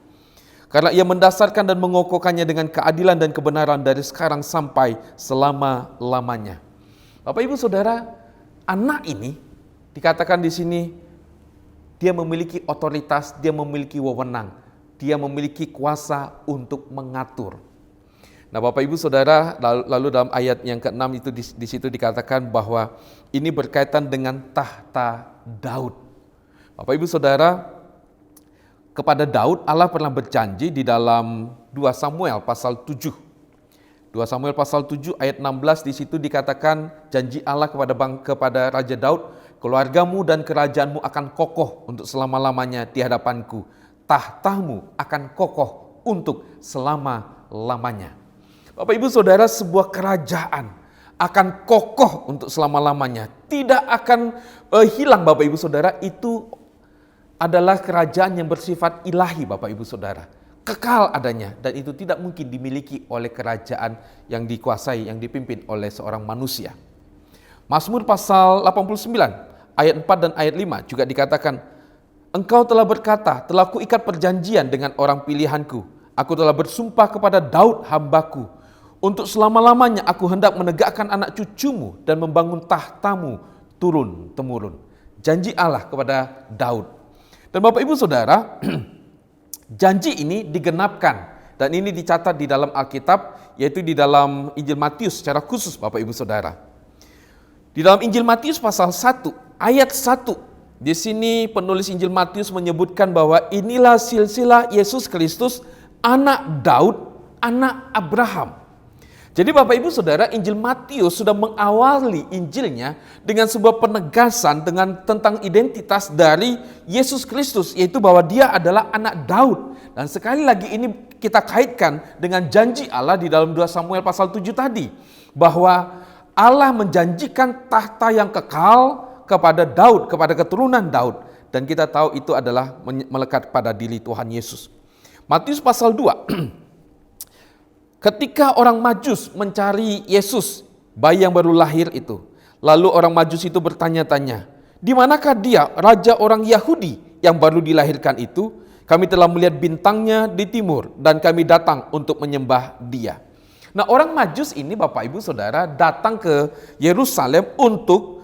Karena ia mendasarkan dan mengokohkannya dengan keadilan dan kebenaran dari sekarang sampai selama-lamanya. Bapak Ibu Saudara, anak ini dikatakan di sini dia memiliki otoritas, dia memiliki wewenang, dia memiliki kuasa untuk mengatur. Nah Bapak Ibu Saudara, lalu dalam ayat yang ke-6 itu di situ dikatakan bahwa ini berkaitan dengan tahta Daud. Bapak Ibu Saudara, kepada Daud Allah pernah berjanji di dalam 2 Samuel pasal 7. 2 Samuel pasal 7 ayat 16 di situ dikatakan janji Allah kepada Raja Daud, keluargamu dan kerajaanmu akan kokoh untuk selama-lamanya di hadapanku. Tahtamu akan kokoh untuk selama-lamanya. Bapak Ibu Saudara, sebuah kerajaan akan kokoh untuk selama-lamanya. Tidak akan hilang Bapak Ibu Saudara, itu adalah kerajaan yang bersifat ilahi Bapak Ibu Saudara. Kekal adanya dan itu tidak mungkin dimiliki oleh kerajaan yang dikuasai, yang dipimpin oleh seorang manusia. Mazmur pasal 89 ayat 4 dan ayat 5 juga dikatakan, engkau telah berkata, telah kuikat perjanjian dengan orang pilihanku. Aku telah bersumpah kepada Daud hambaku. Untuk selama-lamanya aku hendak menegakkan anak cucumu dan membangun tahtamu turun-temurun. Janji Allah kepada Daud. Dan Bapak Ibu Saudara, Janji ini digenapkan dan ini dicatat di dalam Alkitab, yaitu di dalam Injil Matius secara khusus Bapak Ibu Saudara. Di dalam Injil Matius pasal 1 ayat 1, di sini penulis Injil Matius menyebutkan bahwa inilah silsilah Yesus Kristus, anak Daud, anak Abraham. Jadi Bapak Ibu Saudara, Injil Matius sudah mengawali Injilnya dengan sebuah penegasan tentang identitas dari Yesus Kristus, yaitu bahwa dia adalah anak Daud. Dan sekali lagi ini kita kaitkan dengan janji Allah di dalam 2 Samuel pasal 7 tadi, bahwa Allah menjanjikan tahta yang kekal kepada Daud, kepada keturunan Daud. Dan kita tahu itu adalah melekat pada diri Tuhan Yesus. Matius pasal 2. Ketika orang Majus mencari Yesus, bayi yang baru lahir itu, lalu orang Majus itu bertanya-tanya, di manakah dia, raja orang Yahudi yang baru dilahirkan itu? Kami telah melihat bintangnya di timur dan kami datang untuk menyembah dia. Nah, orang Majus ini Bapak Ibu Saudara datang ke Yerusalem untuk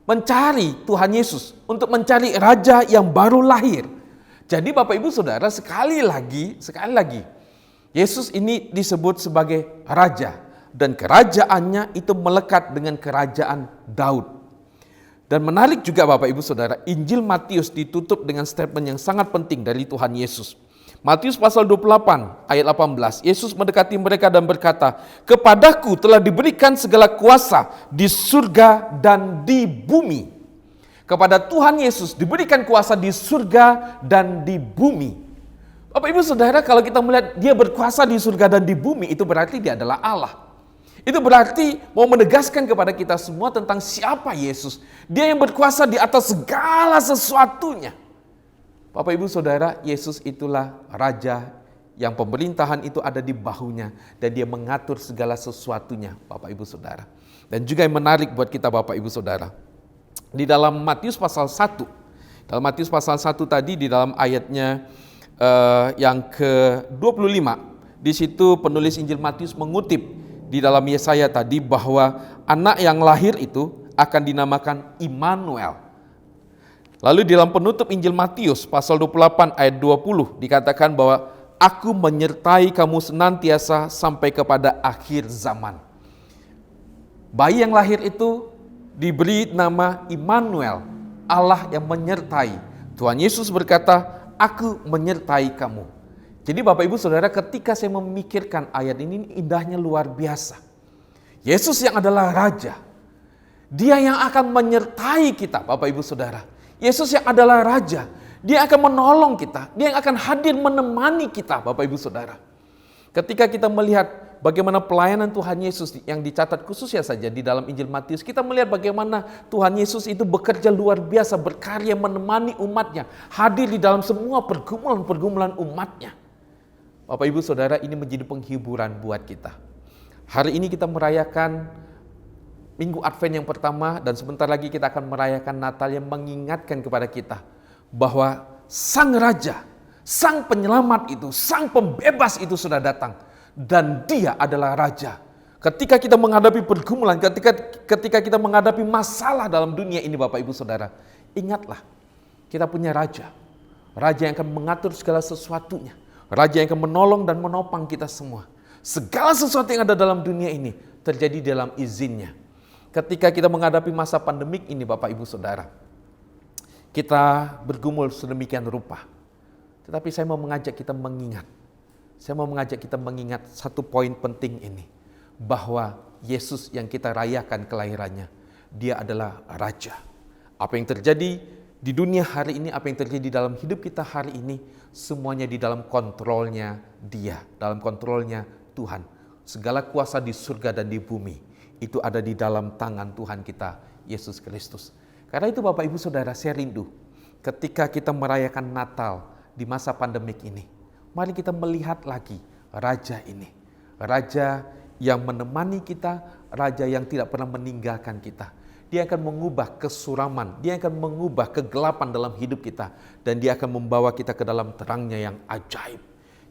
mencari Tuhan Yesus, untuk mencari raja yang baru lahir. Jadi Bapak Ibu Saudara, sekali lagi Yesus ini disebut sebagai raja dan kerajaannya itu melekat dengan kerajaan Daud. Dan menarik juga Bapak Ibu Saudara, Injil Matius ditutup dengan statement yang sangat penting dari Tuhan Yesus. Matius pasal 28 ayat 18, Yesus mendekati mereka dan berkata, "Kepadaku telah diberikan segala kuasa di surga dan di bumi." Kepada Tuhan Yesus diberikan kuasa di surga dan di bumi. Bapak Ibu Saudara, kalau kita melihat dia berkuasa di surga dan di bumi, itu berarti dia adalah Allah. Itu berarti mau menegaskan kepada kita semua tentang siapa Yesus. Dia yang berkuasa di atas segala sesuatunya. Bapak Ibu Saudara, Yesus itulah raja yang pemerintahan itu ada di bahunya dan dia mengatur segala sesuatunya, Bapak Ibu Saudara. Dan juga yang menarik buat kita Bapak Ibu Saudara, di dalam Matius pasal 1, dalam Matius pasal 1 tadi di dalam ayatnya yang ke-25, di situ penulis Injil Matius mengutip di dalam Yesaya tadi bahwa anak yang lahir itu akan dinamakan Immanuel. Lalu di dalam penutup Injil Matius pasal 28 ayat 20 dikatakan bahwa aku menyertai kamu senantiasa sampai kepada akhir zaman. Bayi yang lahir itu diberi nama Immanuel, Allah yang menyertai. Tuhan Yesus berkata, aku menyertai kamu. Jadi Bapak Ibu Saudara, ketika saya memikirkan ayat ini indahnya luar biasa. Yesus yang adalah Raja, Dia yang akan menyertai kita Bapak Ibu Saudara. Yesus yang adalah Raja, Dia akan menolong kita, Dia yang akan hadir menemani kita Bapak Ibu Saudara. Ketika kita melihat bagaimana pelayanan Tuhan Yesus yang dicatat khususnya saja di dalam Injil Matius, kita melihat bagaimana Tuhan Yesus itu bekerja luar biasa, berkarya menemani umatnya, hadir di dalam semua pergumulan-pergumulan umatnya. Bapak Ibu Saudara, ini menjadi penghiburan buat kita. Hari ini kita merayakan Minggu Advent yang pertama dan sebentar lagi kita akan merayakan Natal yang mengingatkan kepada kita bahwa Sang Raja, Sang Penyelamat itu, Sang Pembebas itu sudah datang. Dan Dia adalah Raja. Ketika kita menghadapi pergumulan, ketika kita menghadapi masalah dalam dunia ini Bapak Ibu Saudara, ingatlah kita punya Raja. Raja yang akan mengatur segala sesuatunya. Raja yang akan menolong dan menopang kita semua. Segala sesuatu yang ada dalam dunia ini terjadi dalam izinnya. Ketika kita menghadapi masa pandemik ini Bapak Ibu Saudara, kita bergumul sedemikian rupa. Tetapi saya mau mengajak kita mengingat. Saya mau mengajak kita mengingat satu poin penting ini. Bahwa Yesus yang kita rayakan kelahirannya, Dia adalah Raja. Apa yang terjadi di dunia hari ini, apa yang terjadi dalam hidup kita hari ini, semuanya di dalam kontrolnya Dia, dalam kontrolnya Tuhan. Segala kuasa di surga dan di bumi, itu ada di dalam tangan Tuhan kita, Yesus Kristus. Karena itu Bapak Ibu Saudara, saya rindu ketika kita merayakan Natal di masa pandemik ini, mari kita melihat lagi Raja ini. Raja yang menemani kita, Raja yang tidak pernah meninggalkan kita. Dia akan mengubah kesuraman, Dia akan mengubah kegelapan dalam hidup kita. Dan Dia akan membawa kita ke dalam terangnya yang ajaib.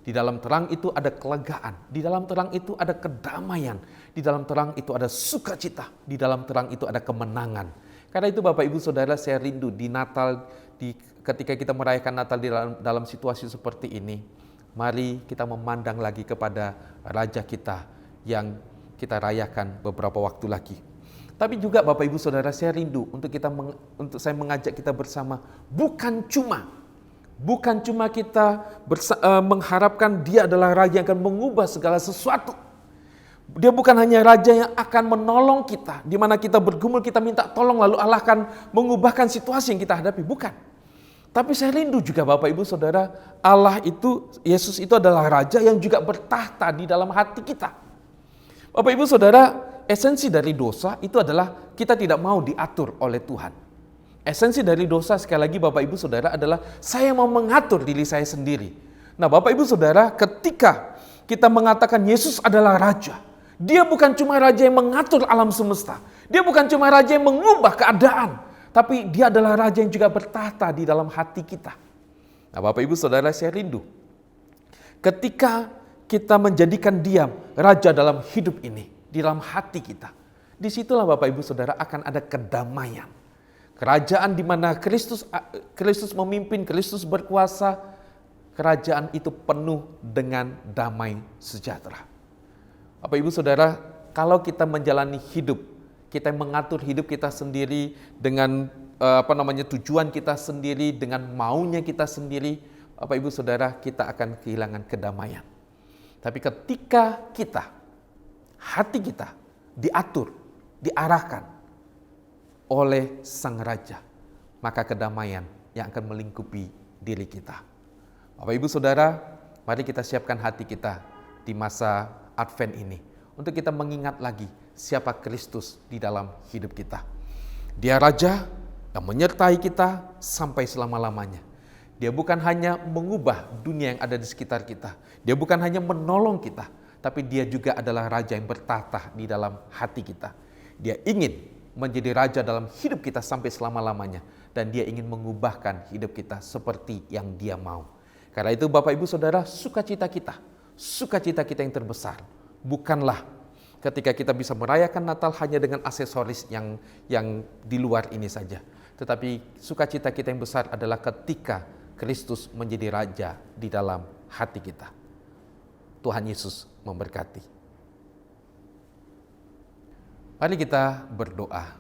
Di dalam terang itu ada kelegaan, di dalam terang itu ada kedamaian, di dalam terang itu ada sukacita, di dalam terang itu ada kemenangan. Karena itu Bapak Ibu Saudara, saya rindu di Natal ketika kita merayakan Natal dalam situasi seperti ini, mari kita memandang lagi kepada Raja kita yang kita rayakan beberapa waktu lagi. Tapi juga Bapak Ibu Saudara, saya rindu untuk saya mengajak kita bersama, bukan cuma kita mengharapkan Dia adalah Raja yang akan mengubah segala sesuatu. Dia bukan hanya Raja yang akan menolong kita, di mana kita bergumul, kita minta tolong, lalu Allah akan mengubahkan situasi yang kita hadapi. Bukan. Tapi saya rindu juga Bapak Ibu Saudara, Yesus itu adalah Raja yang juga bertahta di dalam hati kita. Bapak Ibu Saudara, esensi dari dosa itu adalah kita tidak mau diatur oleh Tuhan. Esensi dari dosa, sekali lagi Bapak Ibu Saudara, adalah saya mau mengatur diri saya sendiri. Nah Bapak Ibu Saudara, ketika kita mengatakan Yesus adalah Raja, Dia bukan cuma Raja yang mengatur alam semesta. Dia bukan cuma Raja yang mengubah keadaan. Tapi Dia adalah Raja yang juga bertahta di dalam hati kita. Nah Bapak Ibu Saudara, saya rindu ketika kita menjadikan Dia Raja dalam hidup ini, di dalam hati kita. Disitulah Bapak Ibu Saudara akan ada kedamaian. Kerajaan di mana Kristus memimpin, Kristus berkuasa. Kerajaan itu penuh dengan damai sejahtera. Bapak Ibu Saudara, kalau kita menjalani hidup, kita mengatur hidup kita sendiri dengan tujuan kita sendiri, dengan maunya kita sendiri, Bapak Ibu Saudara, kita akan kehilangan kedamaian. Tapi ketika hati kita diatur, diarahkan oleh Sang Raja, maka kedamaian yang akan melingkupi diri kita. Bapak Ibu Saudara, mari kita siapkan hati kita di masa Advent ini, untuk kita mengingat lagi siapa Kristus di dalam hidup kita. Dia Raja yang menyertai kita sampai selama-lamanya. Dia bukan hanya mengubah dunia yang ada di sekitar kita. Dia bukan hanya menolong kita, tapi Dia juga adalah Raja yang bertahta di dalam hati kita. Dia ingin menjadi Raja dalam hidup kita sampai selama-lamanya. Dan Dia ingin mengubahkan hidup kita seperti yang Dia mau. Karena itu Bapak Ibu Saudara, sukacita kita yang terbesar bukanlah ketika kita bisa merayakan Natal hanya dengan aksesoris yang di luar ini saja. Tetapi sukacita kita yang besar adalah ketika Kristus menjadi Raja di dalam hati kita. Tuhan Yesus memberkati. Mari kita berdoa.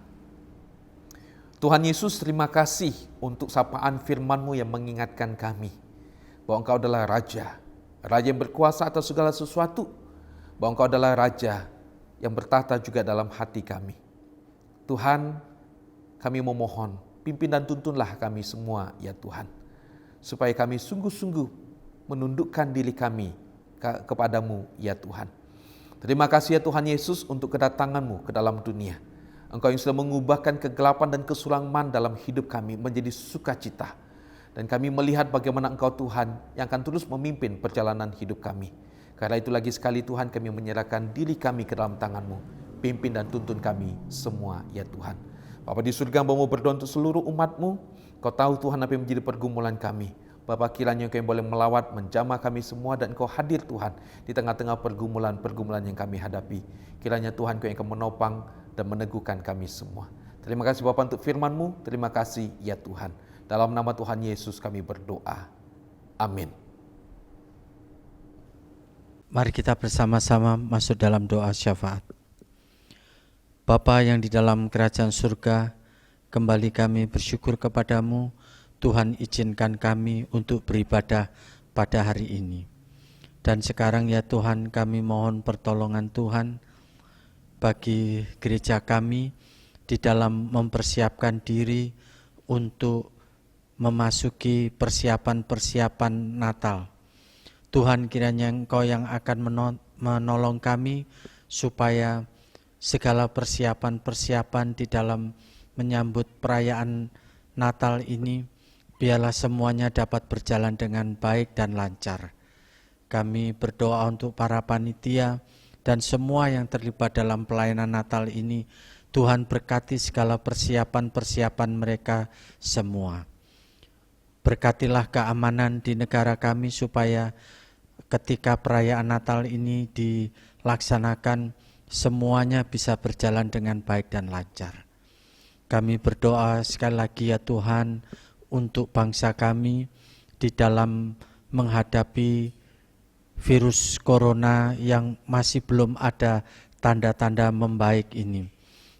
Tuhan Yesus, terima kasih untuk sapaan firman-Mu yang mengingatkan kami bahwa Engkau adalah Raja yang berkuasa atas segala sesuatu, bahwa Engkau adalah Raja yang bertahta juga dalam hati kami. Tuhan, kami memohon, pimpin dan tuntunlah kami semua ya Tuhan, supaya kami sungguh-sungguh menundukkan diri kami kepadamu ya Tuhan. Terima kasih ya Tuhan Yesus untuk kedatangan-Mu ke dalam dunia. Engkau yang sudah mengubahkan kegelapan dan kesulaman dalam hidup kami menjadi sukacita. Dan kami melihat bagaimana Engkau Tuhan yang akan terus memimpin perjalanan hidup kami. Karena itu lagi sekali Tuhan, kami menyerahkan diri kami ke dalam tangan-Mu. Pimpin dan tuntun kami semua ya Tuhan. Bapa di surga, mau berdoa untuk seluruh umat-Mu. Kau tahu Tuhan apa yang menjadi pergumulan kami. Bapa, kiranya Engkau yang boleh melawat, menjamah kami semua, dan Engkau hadir Tuhan di tengah-tengah pergumulan yang kami hadapi. Kiranya Tuhan Engkau yang akan menopang dan meneguhkan kami semua. Terima kasih Bapa untuk firman-Mu. Terima kasih ya Tuhan. Dalam nama Tuhan Yesus kami berdoa. Amin. Mari kita bersama-sama masuk dalam doa syafaat. Bapa yang di dalam kerajaan surga, kembali kami bersyukur kepadamu. Tuhan izinkan kami untuk beribadah pada hari ini. Dan sekarang ya Tuhan, kami mohon pertolongan Tuhan bagi gereja kami di dalam mempersiapkan diri untuk memasuki persiapan-persiapan Natal. Tuhan, kiranya Engkau yang akan menolong kami supaya segala persiapan-persiapan di dalam menyambut perayaan Natal ini, biarlah semuanya dapat berjalan dengan baik dan lancar. Kami berdoa untuk para panitia dan semua yang terlibat dalam pelayanan Natal ini. Tuhan berkati segala persiapan-persiapan mereka semua. Berkatilah keamanan di negara kami supaya ketika perayaan Natal ini dilaksanakan, semuanya bisa berjalan dengan baik dan lancar. Kami berdoa sekali lagi ya Tuhan untuk bangsa kami di dalam menghadapi virus corona yang masih belum ada tanda-tanda membaik ini.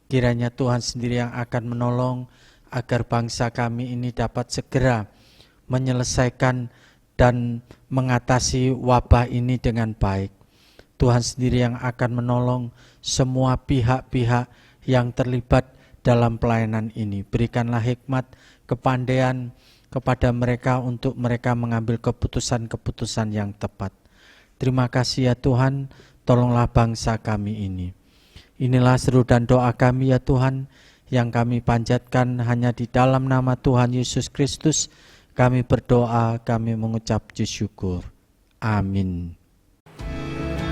Kiranya Tuhan sendiri yang akan menolong agar bangsa kami ini dapat segera menyelesaikan dan mengatasi wabah ini dengan baik. Tuhan sendiri yang akan menolong semua pihak-pihak yang terlibat dalam pelayanan ini. Berikanlah hikmat, kepandaian kepada mereka untuk mereka mengambil keputusan-keputusan yang tepat. Terima kasih ya Tuhan, tolonglah bangsa kami ini. Inilah seru dan doa kami ya Tuhan, yang kami panjatkan hanya di dalam nama Tuhan Yesus Kristus. Kami berdoa, kami mengucap syukur. Amin.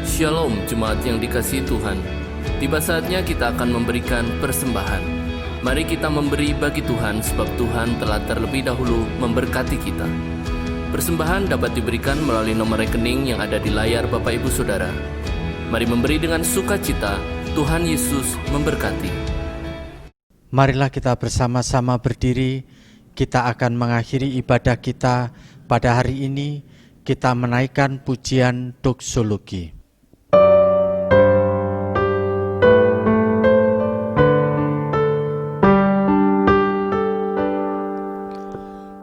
Shalom jemaat yang dikasihi Tuhan. Tiba saatnya kita akan memberikan persembahan. Mari kita memberi bagi Tuhan sebab Tuhan telah terlebih dahulu memberkati kita. Persembahan dapat diberikan melalui nomor rekening yang ada di layar Bapak Ibu Saudara. Mari memberi dengan sukacita. Tuhan Yesus memberkati. Marilah kita bersama-sama berdiri. Kita akan mengakhiri ibadah kita pada hari ini. Kita menaikkan pujian doksologi.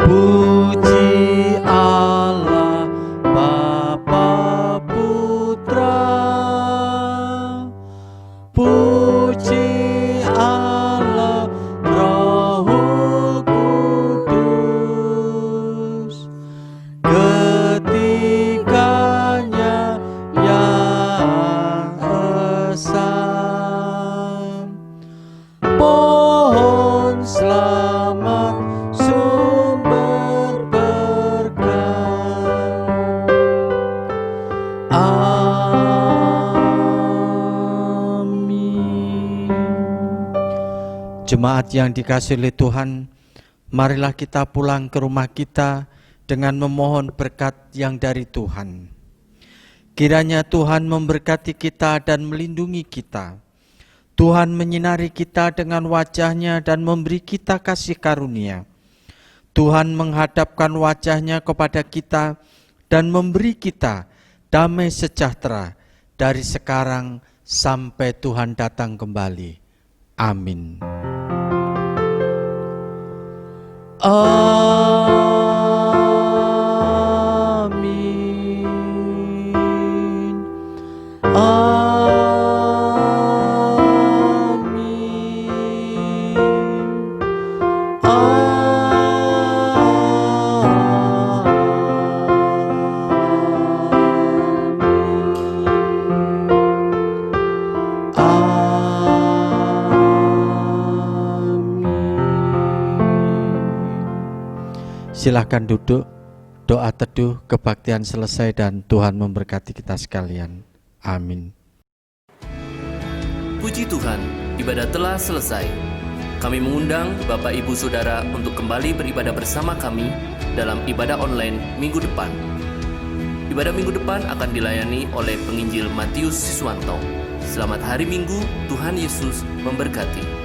Puji Allah Bapa Putra, puji Allah Roh Kudus, ketiganya yang esa. Pohon selamat sumber berkah. Amin. Jemaat yang dikasihi oleh Tuhan, marilah kita pulang ke rumah kita dengan memohon berkat yang dari Tuhan. Kiranya Tuhan memberkati kita dan melindungi kita. Tuhan menyinari kita dengan wajah-Nya dan memberi kita kasih karunia. Tuhan menghadapkan wajah-Nya kepada kita dan memberi kita damai sejahtera dari sekarang sampai Tuhan datang kembali. Amin. Amin. Silahkan duduk, doa teduh, kebaktian selesai dan Tuhan memberkati kita sekalian. Amin. Puji Tuhan, ibadah telah selesai. Kami mengundang Bapak Ibu Saudara untuk kembali beribadah bersama kami dalam ibadah online minggu depan. Ibadah minggu depan akan dilayani oleh penginjil Matius Siswanto. Selamat hari Minggu, Tuhan Yesus memberkati.